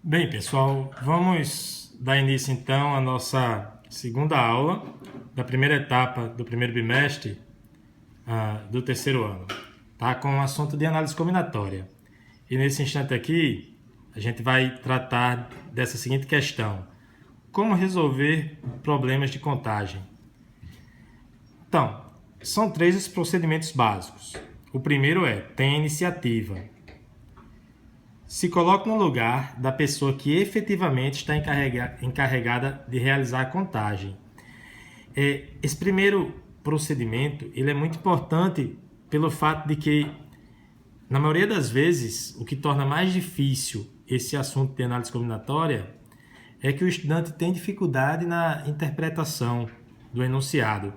Bem, pessoal, vamos dar início então à nossa segunda aula da primeira etapa do primeiro bimestre do terceiro ano, tá? Com o assunto de análise combinatória. E nesse instante aqui, a gente vai tratar dessa seguinte questão: como resolver problemas de contagem? Então, são três os procedimentos básicos. O primeiro é: tenha iniciativa. Se coloque no lugar da pessoa que efetivamente está encarregada de realizar a contagem. Esse primeiro procedimento ele é muito importante pelo fato de que, na maioria das vezes, o que torna mais difícil esse assunto de análise combinatória é que o estudante tem dificuldade na interpretação do enunciado.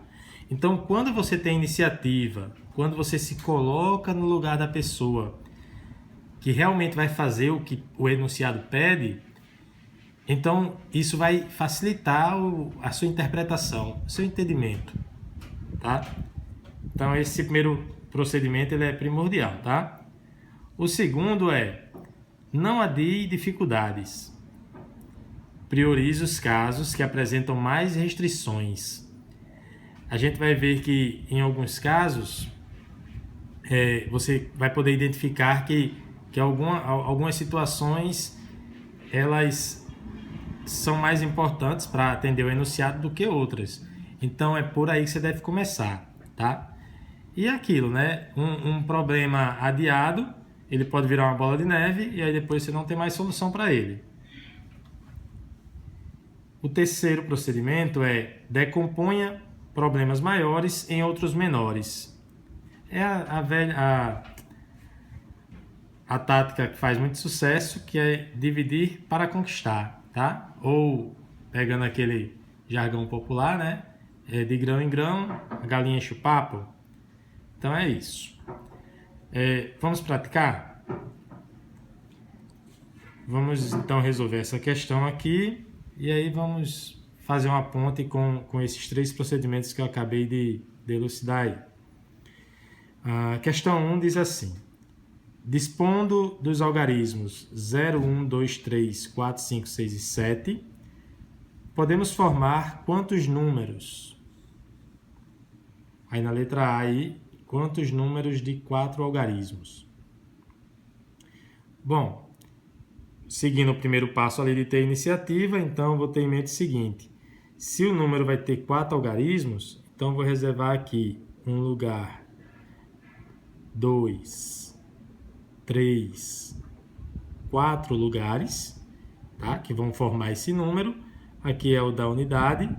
Então, quando você tem iniciativa, quando você se coloca no lugar da pessoa que realmente vai fazer o que o enunciado pede, então isso vai facilitar a sua interpretação, o seu entendimento, tá? Então esse primeiro procedimento ele é primordial, tá? O segundo é: não adie dificuldades. Priorize os casos que apresentam mais restrições. A gente vai ver que em alguns casos você vai poder identificar que algumas situações elas são mais importantes para atender o enunciado do que outras. Então é por aí que você deve começar, tá? E é aquilo, né? Um problema adiado, ele pode virar uma bola de neve e aí depois você não tem mais solução para ele. O terceiro procedimento é: decomponha problemas maiores em outros menores. É a tática que faz muito sucesso, que é dividir para conquistar, tá? Ou, pegando aquele jargão popular, né? De grão em grão, a galinha enche o papo. Então é isso. Vamos praticar? Vamos então resolver essa questão aqui e aí vamos fazer uma ponte com esses três procedimentos que eu acabei de elucidar aí. A questão 1 diz assim: dispondo dos algarismos 0, 1, 2, 3, 4, 5, 6 e 7, podemos formar quantos números? Aí na letra A, aí, quantos números de 4 algarismos? Bom, seguindo o primeiro passo ali de ter iniciativa, então eu vou ter em mente o seguinte: se o número vai ter 4 algarismos, então eu vou reservar aqui um lugar 2, 3, 4 lugares, tá? Que vão formar esse número. Aqui é o da unidade,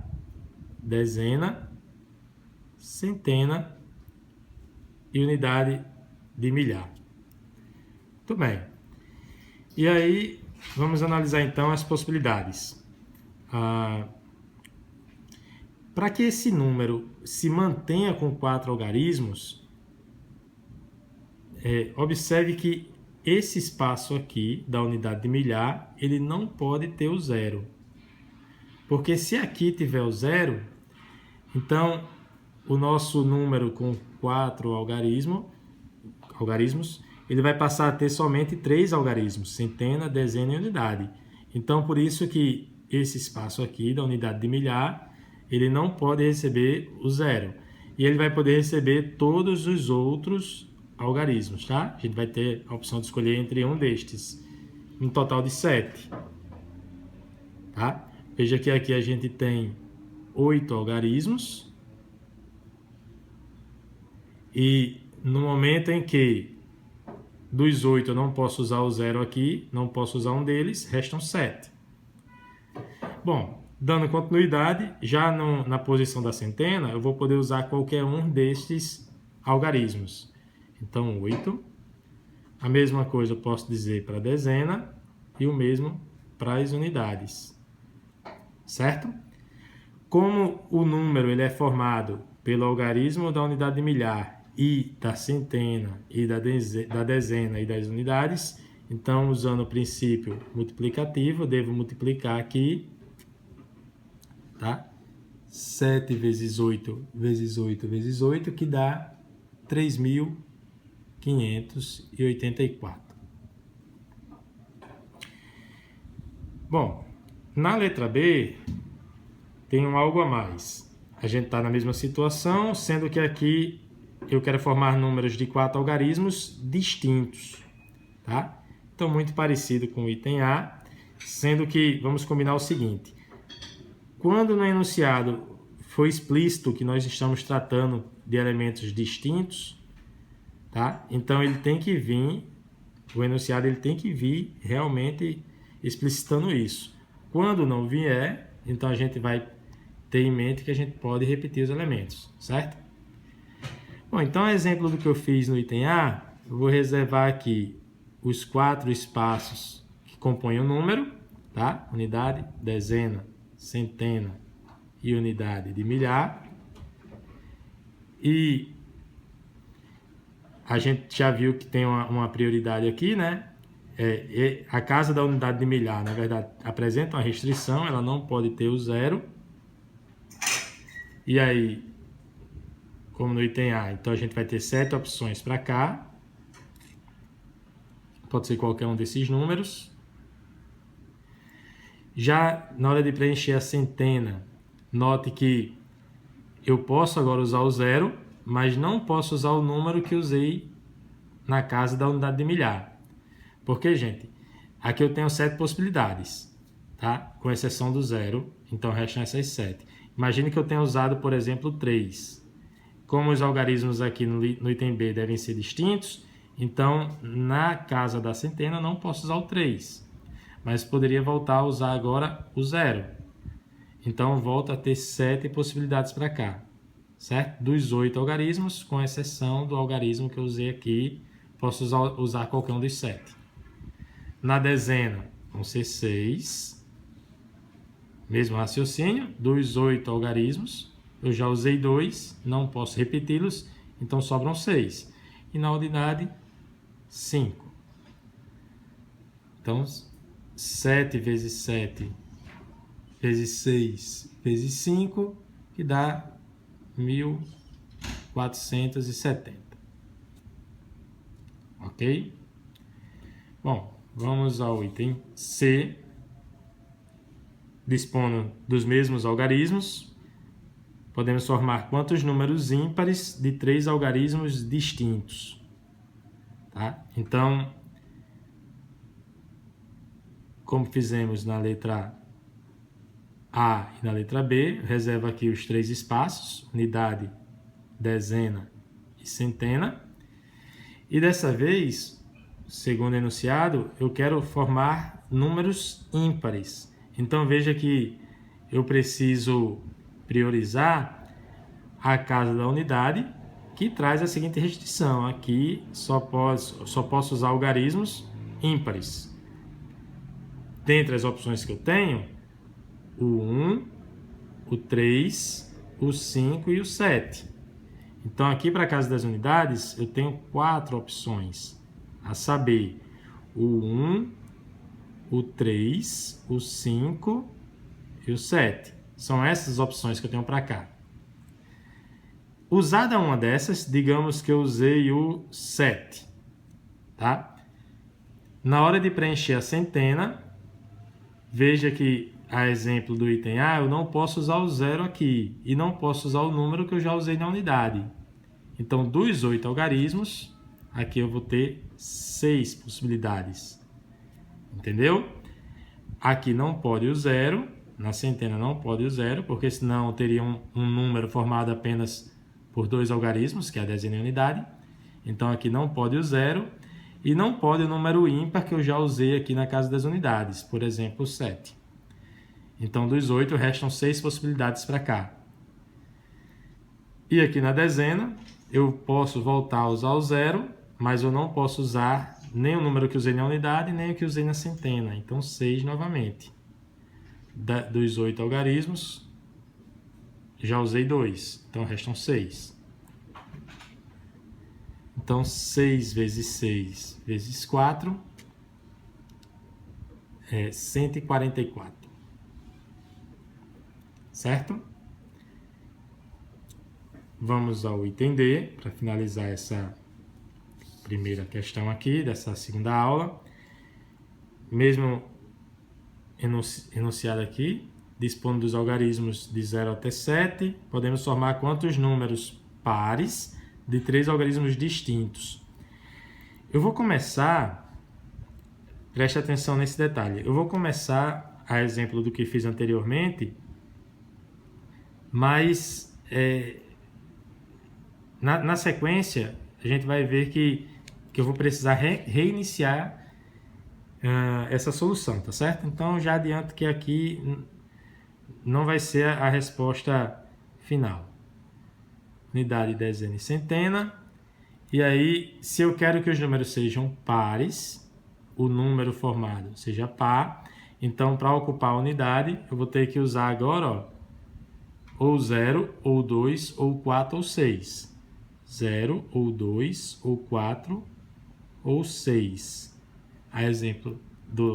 dezena, centena e unidade de milhar. Muito bem. E aí, vamos analisar então as possibilidades. Para que esse número se mantenha com 4 algarismos, observe que esse espaço aqui da unidade de milhar, ele não pode ter o zero. Porque se aqui tiver o zero, então o nosso número com 4 algarismos, ele vai passar a ter somente 3 algarismos: centena, dezena e unidade. Então, por isso que esse espaço aqui da unidade de milhar, ele não pode receber o zero. E ele vai poder receber todos os outros algarismos, tá? A gente vai ter a opção de escolher entre um destes. Um total de 7. Tá? Veja que aqui a gente tem 8 algarismos. E no momento em que dos 8 eu não posso usar o zero aqui, não posso usar um deles, restam 7. Bom, dando continuidade, já na posição da centena, eu vou poder usar qualquer um destes algarismos. Então, 8. A mesma coisa eu posso dizer para a dezena e o mesmo para as unidades. Certo? Como o número ele é formado pelo algarismo da unidade de milhar e da centena e da dezena e das unidades, então, usando o princípio multiplicativo, eu devo multiplicar aqui, tá? 7 vezes 8 vezes 8 vezes 8, que dá 3.584. Bom, na letra B tem um algo a mais. A gente está na mesma situação, sendo que aqui eu quero formar números de 4 algarismos distintos, tá? Então, muito parecido com o item A, sendo que vamos combinar o seguinte. Quando no enunciado for explícito que nós estamos tratando de elementos distintos, tá? Então, ele tem que vir, o enunciado ele tem que vir realmente explicitando isso. Quando não vier, então a gente vai ter em mente que a gente pode repetir os elementos, certo? Bom, então, exemplo do que eu fiz no item A, eu vou reservar aqui os 4 espaços que compõem o número, tá? Unidade, dezena, centena e unidade de milhar. E a gente já viu que tem uma prioridade aqui, né? A casa da unidade de milhar, na verdade, apresenta uma restrição, ela não pode ter o zero. E aí, como no item A, então a gente vai ter 7 opções para cá. Pode ser qualquer um desses números. Já na hora de preencher a centena, note que eu posso agora usar o zero, mas não posso usar o número que usei na casa da unidade de milhar. Por quê, gente? Aqui eu tenho 7 possibilidades, tá? Com exceção do zero, então restam essas 7. Imagine que eu tenha usado, por exemplo, 3. Como os algarismos aqui no item B devem ser distintos, então na casa da centena eu não posso usar o 3. Mas poderia voltar a usar agora o zero. Então volta a ter 7 possibilidades para cá, certo? Dos 8 algarismos, com exceção do algarismo que eu usei aqui, posso usar qualquer um dos 7. Na dezena vão ser 6. Mesmo raciocínio, dos 8 algarismos, eu já usei 2, não posso repeti-los, então sobram 6. E na unidade, 5. Então, 7 vezes 7 vezes 6 vezes 5, que dá 1470. Ok? Bom, vamos ao item C. Dispondo dos mesmos algarismos, podemos formar quantos números ímpares de 3 algarismos distintos. Tá? Então, como fizemos na letra A e na letra B, reservo aqui os 3 espaços, unidade, dezena e centena. E dessa vez, segundo o enunciado, eu quero formar números ímpares. Então, veja que eu preciso priorizar a casa da unidade, que traz a seguinte restrição. Aqui só posso usar algarismos ímpares. Dentre as opções que eu tenho, o 1, o 3, o 5 e o 7. Então, aqui para a casa das unidades, eu tenho 4 opções, a saber, o 1, o 3, o 5 e o 7. São essas opções que eu tenho para cá. Usada uma dessas, digamos que eu usei o 7. Tá? Na hora de preencher a centena, veja que, a exemplo do item A, eu não posso usar o zero aqui. E não posso usar o número que eu já usei na unidade. Então, dos 8 algarismos, aqui eu vou ter 6 possibilidades. Entendeu? Aqui não pode o zero, na centena não pode o zero, porque senão eu teria um número formado apenas por 2 algarismos, que é a dezena e a unidade. Então aqui não pode o zero, e não pode o número ímpar que eu já usei aqui na casa das unidades, por exemplo, o 7. Então dos 8 restam 6 possibilidades para cá. E aqui na dezena, eu posso voltar a usar o zero, mas eu não posso usar nem o número que usei na unidade, nem o que usei na centena. Então, 6 novamente. Dos 8 algarismos, já usei 2. Então, restam 6. Então, 6 vezes 6 vezes 4 é 144. Certo? Vamos ao item D, para finalizar essa primeira questão aqui, dessa segunda aula. Mesmo enunciado aqui, dispondo dos algarismos de 0 até 7, podemos formar quantos números pares de 3 algarismos distintos. Eu vou começar, preste atenção nesse detalhe, eu vou começar a exemplo do que fiz anteriormente, mas na sequência a gente vai ver que eu vou precisar reiniciar essa solução, tá certo? Então já adianto que aqui não vai ser a resposta final. Unidade, dezena e centena. E aí, se eu quero que os números sejam pares, o número formado seja par, então para ocupar a unidade, eu vou ter que usar agora, ó, ou 0, ou 2, ou 4, ou 6. 0, ou 2, ou 4, ou 6. A exemplo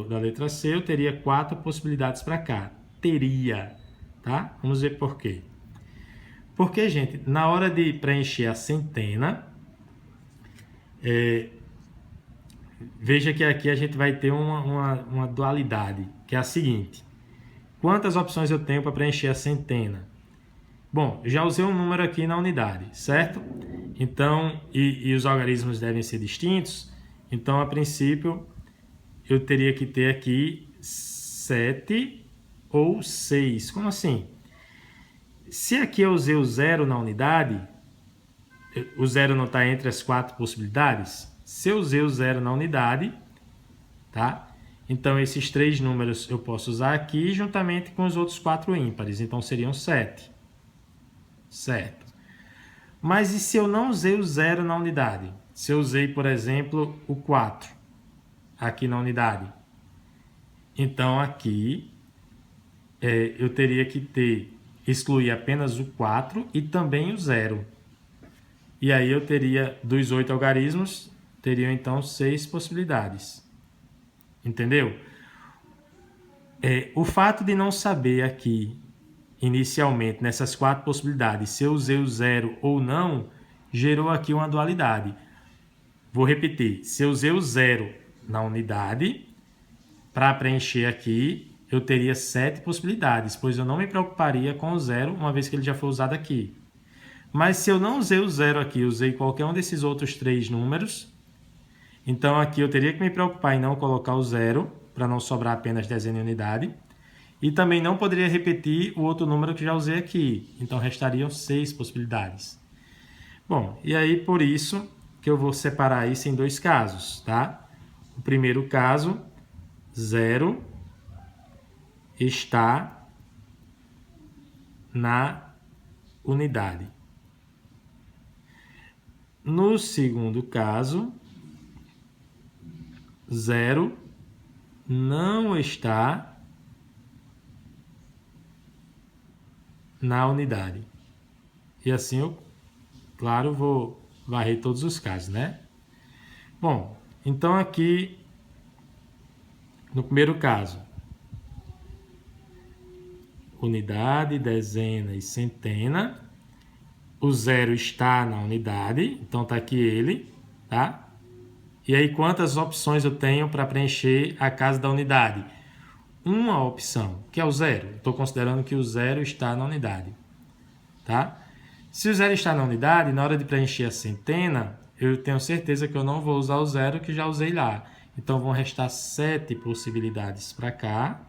da letra C, eu teria 4 possibilidades para cá. Teria, tá? Vamos ver por quê. Porque, gente, na hora de preencher a centena, veja que aqui a gente vai ter uma dualidade, que é a seguinte. Quantas opções eu tenho para preencher a centena? Bom, já usei um número aqui na unidade, certo? Então, e os algarismos devem ser distintos, então, a princípio, eu teria que ter aqui 7 ou 6. Como assim? Se aqui eu usei o 0 na unidade, o 0 não está entre as 4 possibilidades. Se eu usei o 0 na unidade, tá? Então, esses 3 números eu posso usar aqui juntamente com os outros 4 ímpares. Então, seriam 7. Certo. Mas e se eu não usei o 0 na unidade? Se eu usei, por exemplo, o 4 aqui na unidade. Então, aqui eu teria que excluir apenas o 4 e também o 0. E aí eu teria, dos 8 algarismos, teriam então 6 possibilidades. Entendeu? O fato de não saber aqui, inicialmente, nessas 4 possibilidades, se eu usei o 0 ou não, gerou aqui uma dualidade. Vou repetir, se eu usei o 0 na unidade, para preencher aqui, eu teria 7 possibilidades, pois eu não me preocuparia com o 0, uma vez que ele já foi usado aqui. Mas se eu não usei o 0 aqui, usei qualquer um desses outros 3 números, então aqui eu teria que me preocupar em não colocar o 0, para não sobrar apenas dezena e unidade. E também não poderia repetir o outro número que já usei aqui, então restariam 6 possibilidades. Bom, e aí por isso que eu vou separar isso em 2 casos, tá? O primeiro caso, 0 está na unidade. No segundo caso, 0 não está na unidade. E assim eu, claro, vou varrer todos os casos, né? Bom, então aqui, no primeiro caso, unidade, dezena e centena. O 0 está na unidade, então está aqui ele, tá? E aí, quantas opções eu tenho para preencher a casa da unidade? Uma opção, que é o 0. Estou considerando que o 0 está na unidade, tá? Se o 0 está na unidade, na hora de preencher a centena, eu tenho certeza que eu não vou usar o 0 que já usei lá. Então, vão restar 7 possibilidades para cá.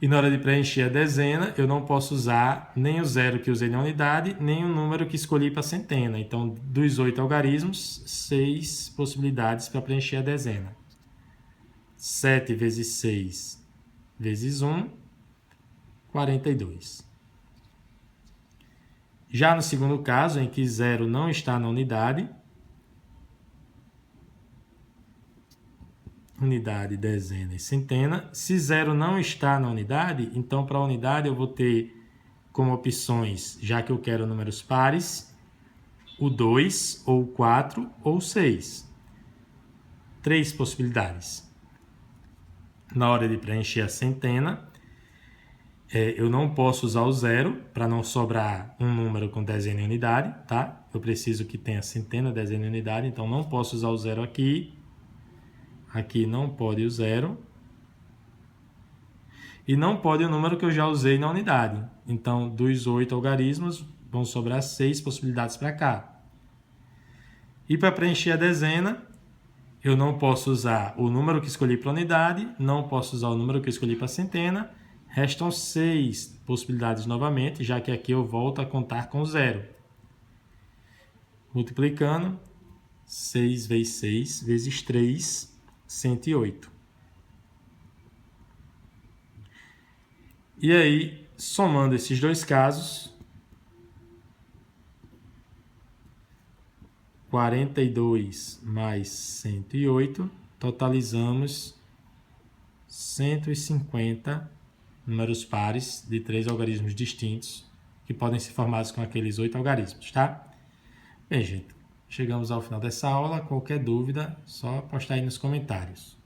E na hora de preencher a dezena, eu não posso usar nem o 0 que usei na unidade, nem o número que escolhi para a centena. Então, dos 8 algarismos, 6 possibilidades para preencher a dezena. 7 vezes 6 vezes 1, 42. Já no segundo caso, em que 0 não está na unidade, unidade, dezena e centena. Se 0 não está na unidade, então para a unidade eu vou ter como opções, já que eu quero números pares, o 2, ou 4, ou 6. 3 possibilidades. Na hora de preencher a centena, eu não posso usar o 0 para não sobrar um número com dezena e unidade, tá? Eu preciso que tenha centena, dezena e unidade, então não posso usar o 0 aqui. Aqui não pode o 0. E não pode o número que eu já usei na unidade. Então, dos 8 algarismos, vão sobrar 6 possibilidades para cá. E para preencher a dezena, eu não posso usar o número que escolhi para a unidade, não posso usar o número que eu escolhi para a centena. Restam 6 possibilidades novamente, já que aqui eu volto a contar com 0. Multiplicando, 6 vezes 6 vezes 3, 108. E aí, somando esses dois casos, 42 mais 108, totalizamos 150 números pares de 3 algarismos distintos, que podem ser formados com aqueles 8 algarismos, tá? Bem, gente, chegamos ao final dessa aula. Qualquer dúvida, só postar aí nos comentários.